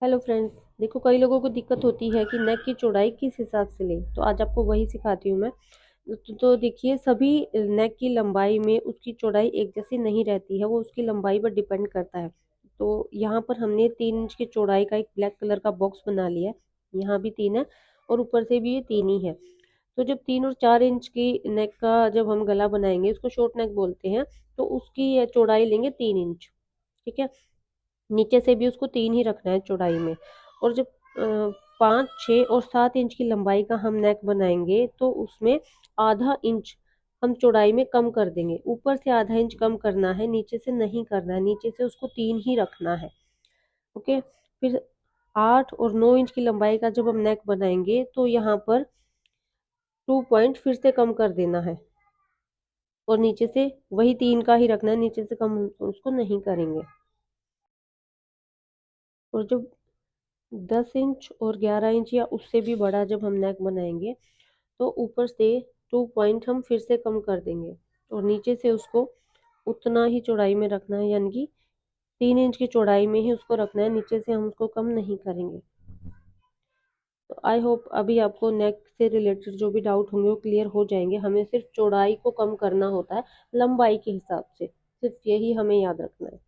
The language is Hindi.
Hello friends. देखो, कई लोगों को दिक्कत होती है कि नेक की चौड़ाई किस हिसाब से लें, तो आज आपको वही सिखाती हूँ मैं। तो देखिए, सभी नेक की लंबाई में उसकी चौड़ाई एक जैसी नहीं रहती है, वो उसकी लंबाई पर डिपेंड करता है। तो यहाँ पर हमने 3 इंच की चौड़ाई का एक ब्लैक कलर का बॉक्स बना लिया है। यहाँ भी 3 है और ऊपर से भी ये 3 ही है। तो जब 3 और 4 इंच की नेक का जब हम गला बनाएंगे, उसको शॉर्ट नेक बोलते हैं, तो उसकी ये चौड़ाई लेंगे 3 इंच। ठीक है। नीचे से भी उसको 3 ही रखना है चौड़ाई में। और जब 5, 6 और 7 इंच की लंबाई का हम नेक बनाएंगे, तो उसमें ½ इंच हम चौड़ाई में कम कर देंगे। ऊपर से ½ इंच कम करना है, नीचे से नहीं करना है। नीचे से उसको 3 ही रखना है। ओके। फिर 8 और 9 इंच की लंबाई का जब हम नेक बनाएंगे, तो यहाँ पर 2 पॉइंट फिर से कम कर देना है और नीचे से वही 3 का ही रखना है, नीचे से कम उसको नहीं करेंगे। और जब 10 इंच और 11 इंच या उससे भी बड़ा जब हम नेक बनाएंगे, तो ऊपर से 2 पॉइंट हम फिर से कम कर देंगे और नीचे से उसको उतना ही चौड़ाई में रखना है, यानी कि 3 इंच की चौड़ाई में ही उसको रखना है। नीचे से हम उसको कम नहीं करेंगे। तो आई होप अभी आपको नेक से रिलेटेड जो भी डाउट होंगे वो क्लियर हो जाएंगे। हमें सिर्फ चौड़ाई को कम करना होता है लंबाई के हिसाब से, सिर्फ यही हमें याद रखना है।